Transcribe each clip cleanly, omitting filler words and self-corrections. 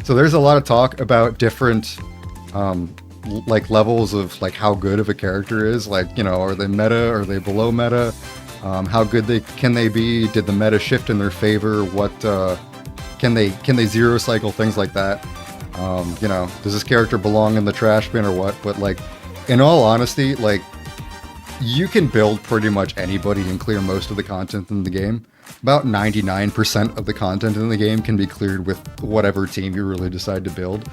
So there's a lot of talk about different like levels of like how good of a character is. Like, you know, are they meta? Are they below meta? How good can they be? Did the meta shift in their favor? What can they zero cycle, things like that? You know, does this character belong in the trash bin or what? But like, in all honesty, like, you can build pretty much anybody and clear most of the content in the game. About 99% of the content in the game can be cleared with whatever team you really decide to build.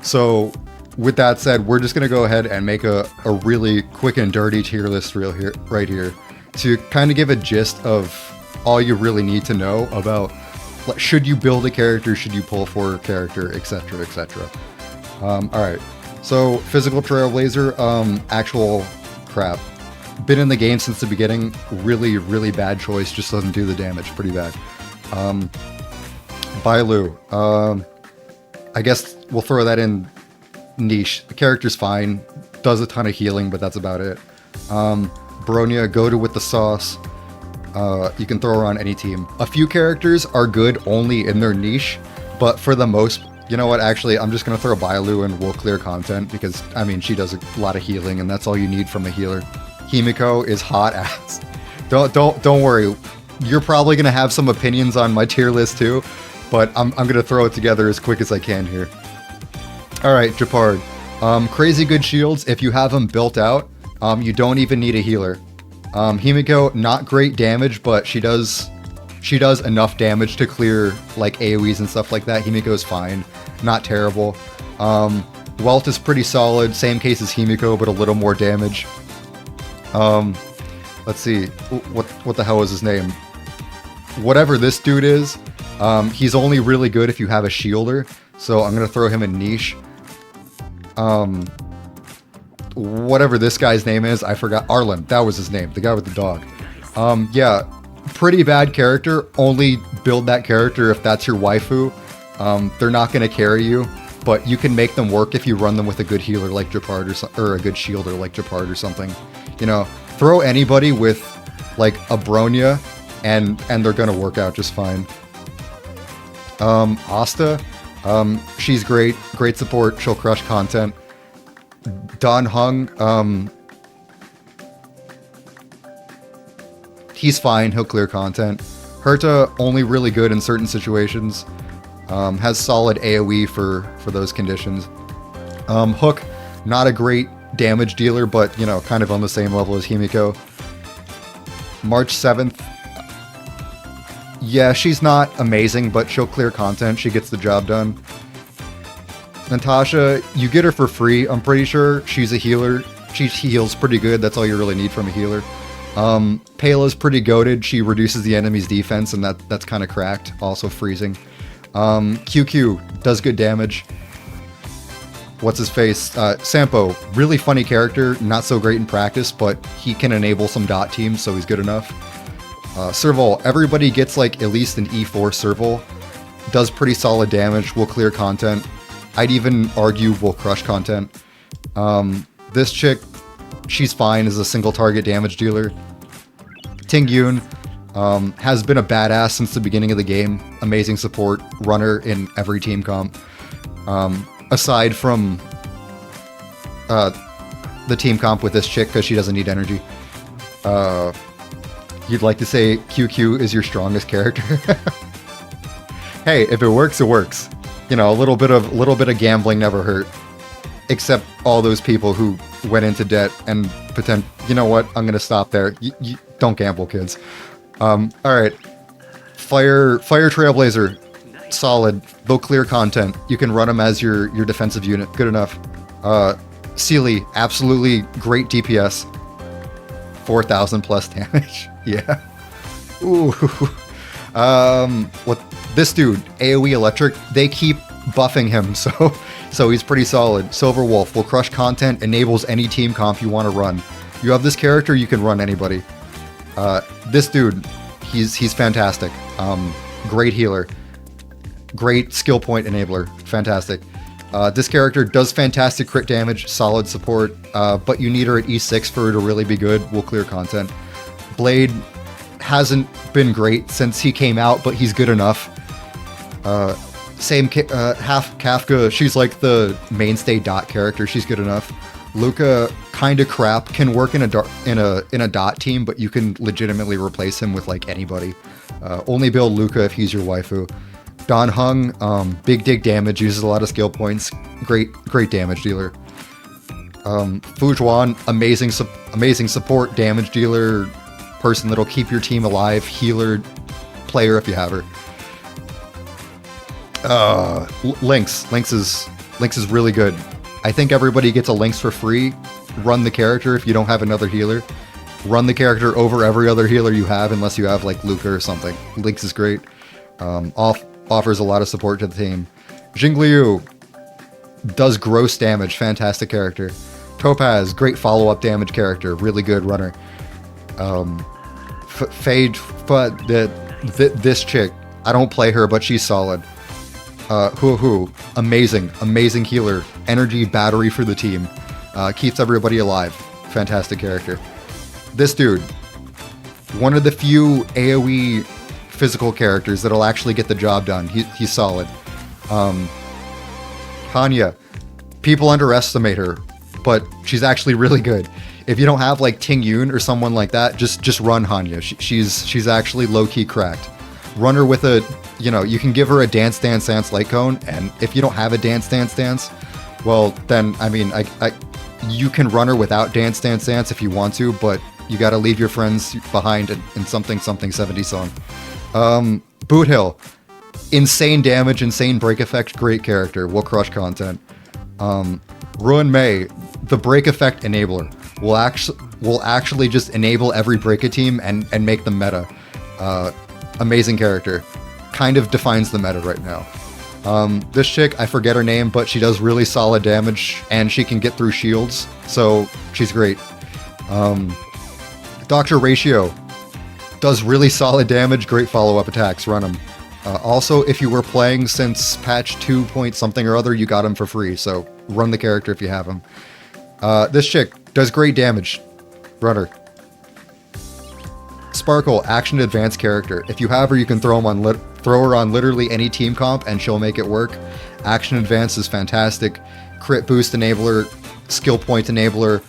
So with that said, we're just going to go ahead and make a really quick and dirty tier list right here to kind of give a gist of all you really need to know about, should you build a character, should you pull for a character, etc, etc. All right, so physical Trailblazer, actual crap. Been in the game since the beginning. Really, really bad choice. Just doesn't do the damage. Pretty bad. Bailu. I guess we'll throw that in niche. The character's fine. Does a ton of healing, but that's about it. Bronya, Goda with the sauce. You can throw her on any team. A few characters are good only in their niche, but for the most... You know what, actually, I'm just going to throw Bailu and we'll clear content because, I mean, she does a lot of healing and that's all you need from a healer. Himiko is hot ass. Don't worry. You're probably gonna have some opinions on my tier list too, but I'm gonna throw it together as quick as I can here. All right, Japard. Crazy good shields. If you have them built out, you don't even need a healer. Himiko, not great damage, but she does enough damage to clear like AoEs and stuff like that. Himiko's fine, not terrible. Welt is pretty solid. Same case as Himiko, but a little more damage. Let's see, what the hell is his name? Whatever this dude is, he's only really good if you have a shielder, so I'm gonna throw him in niche. Whatever this guy's name is, I forgot. Arlen, that was his name, the guy with the dog. Yeah, pretty bad character. Only build that character if that's your waifu. They're not gonna carry you, but you can make them work if you run them with a good healer like Japard or a good shielder like Japard or something. You know, throw anybody with like a Bronya and they're gonna work out just fine. Asta, she's great support, she'll crush content. Dan Heng, he's fine, he'll clear content. Herta, only really good in certain situations. Has solid AoE for those conditions. Hook, not a great damage dealer, but, you know, kind of on the same level as Himiko. March 7th. Yeah, she's not amazing, but she'll clear content. She gets the job done. Natasha, you get her for free, I'm pretty sure. She's a healer. She heals pretty good. That's all you really need from a healer. Pela's pretty goated. She reduces the enemy's defense, and that's kind of cracked. Also freezing. QQ does good damage. What's his face? Sampo, really funny character, not so great in practice, but he can enable some dot teams, so he's good enough. Serval, everybody gets like at least an E4 Serval. Does pretty solid damage, will clear content. I'd even argue will crush content. This chick, she's fine as a single target damage dealer. Tingyun has been a badass since the beginning of the game. Amazing support, runner in every team comp. Aside from the team comp with this chick, because she doesn't need energy. You'd like to say QQ is your strongest character? Hey, if it works, it works. You know, a little bit of gambling never hurt. Except all those people who went into debt and pretend, you know what, I'm gonna stop there. You don't gamble, kids. Alright. Fire Trailblazer. Solid. They'll clear content. You can run them as your defensive unit. Good enough. Sealy, absolutely great DPS. 4,000 plus damage. Yeah. Ooh. What this dude, AoE Electric, they keep buffing him, so he's pretty solid. Silver Wolf will crush content, enables any team comp you want to run. You have this character, you can run anybody. This dude, he's fantastic. Great healer. Great skill point enabler. Fantastic. This character does fantastic crit damage, solid support, but you need her at E6 for her to really be good. We'll clear content. Blade hasn't been great since he came out, but he's good enough. Same half Kafka. She's like the mainstay dot character. She's good enough. Luca, kind of crap. Can work in a dot team, but you can legitimately replace him with like anybody. Only build Luca if he's your waifu. Don Hung, big dig damage, uses a lot of skill points. Great damage dealer. Fu Zhuan, amazing support, damage dealer, person that'll keep your team alive, healer, player if you have her. Lynx is really good. I think everybody gets a Lynx for free. Run the character if you don't have another healer. Run the character over every other healer you have, unless you have like Luca or something. Lynx is great. Offers a lot of support to the team. Jingliu does gross damage, fantastic character. Topaz, great follow-up damage character, really good runner. Phage, but this chick, I don't play her, but she's solid. Hu, amazing healer, energy battery for the team, keeps everybody alive, fantastic character. This dude, one of the few AoE physical characters that'll actually get the job done. He's solid. Hanya, people underestimate her, but she's actually really good. If you don't have like Ting Yun or someone like that, just run Hanya. She's actually low-key cracked. Run her with you can give her a Dance Light Cone, and if you don't have a Dance Dance, well, then, I mean, you can run her without Dance if you want to, but you gotta leave your friends behind in something 70 song. Boot Hill, insane damage, insane break effect, great character, will crush content. Ruin Mei, the break effect enabler, will actually just enable every break-a team and make them meta. Amazing character. Kind of defines the meta right now. This chick, I forget her name, but she does really solid damage, and she can get through shields, so she's great. Dr. Ratio does really solid damage, great follow-up attacks, run him. Also, if you were playing since patch 2 point something or other, you got him for free, so run the character if you have him. This chick does great damage, run her. Sparkle, action advanced character. If you have her, you can throw her on literally any team comp and she'll make it work. Action advance is fantastic. Crit boost enabler, skill point enabler.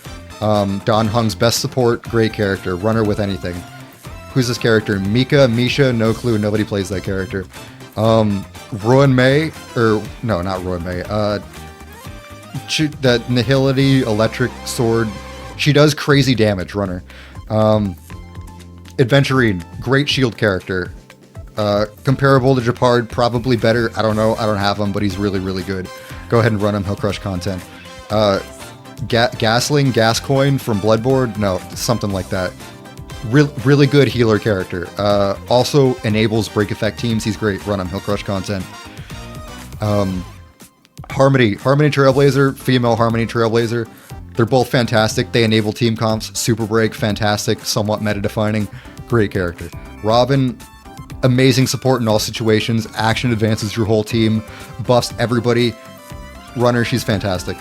Don Hung's best support, great character. Run her with anything. Who's this character? Misha, no clue. Nobody plays that character. Ruin Mei, or no, not Ruin Mei. That Nihility electric sword. She does crazy damage. Run her. Adventurine, great shield character. Comparable to Japard, probably better. I don't know. I don't have him, but he's really good. Go ahead and run him. He'll crush content. Gasling, Gascoin from Bloodborne? No, something like that. Really good healer character. Also enables break effect teams. He's great. Run him. He'll crush content. Harmony Trailblazer, female Harmony Trailblazer. They're both fantastic. They enable team comps. Super break, fantastic. Somewhat meta-defining. Great character. Robin, amazing support in all situations. Action advances your whole team. Buffs everybody. Runner, she's fantastic.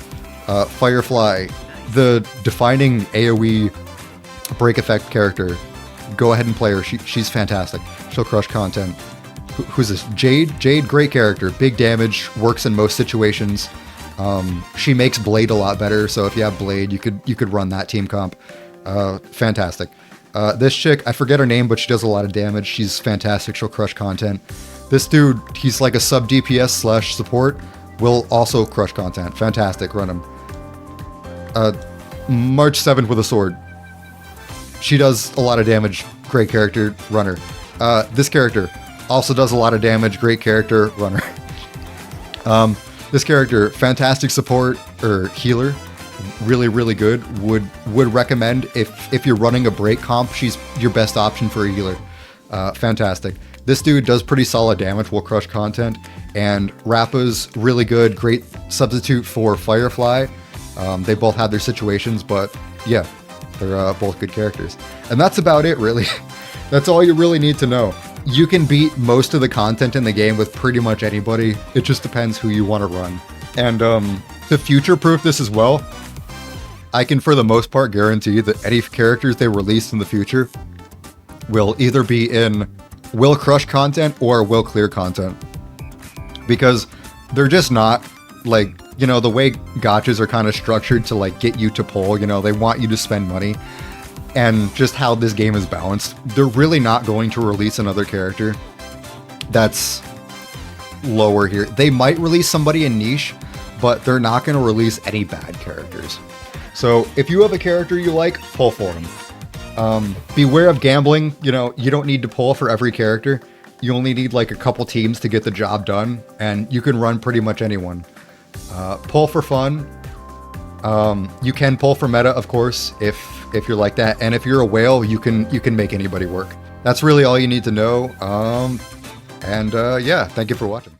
Firefly, the defining AoE break effect character. Go ahead and play her. She's fantastic. She'll crush content. Who's this? Jade, great character. Big damage, works in most situations. She makes Blade a lot better, so if you have Blade, you could run that team comp. Fantastic. This chick, I forget her name, but she does a lot of damage. She's fantastic. She'll crush content. This dude, he's like a sub DPS / support, will also crush content. Fantastic. Run him. March 7th with a sword. She does a lot of damage. Great character. Runner. This character also does a lot of damage. Great character. Runner. This character, fantastic support or healer, really good. Would recommend if you're running a break comp, she's your best option for a healer. Fantastic. This dude does pretty solid damage, will crush content, and Rappa's really good, great substitute for Firefly. They both have their situations, but yeah, they're both good characters. And that's about it, really. That's all you really need to know. You can beat most of the content in the game with pretty much anybody. It just depends who you want to run. And to future-proof this as well, I can for the most part guarantee that any characters they release in the future will either be in will crush content or will clear content. because they're just not like, you know, the way gachas are kind of structured to like get you to pull, you know, they want you to spend money, and just how this game is balanced, they're really not going to release another character that's lower here. They might release somebody in niche, but they're not going to release any bad characters. So if you have a character you like, pull for them. Beware of gambling. You know, you don't need to pull for every character. You only need like a couple teams to get the job done, and you can run pretty much anyone. Pull for fun. You can pull for meta, of course, if you're like that. And if you're a whale, you can make anybody work. That's really all you need to know. Yeah, thank you for watching.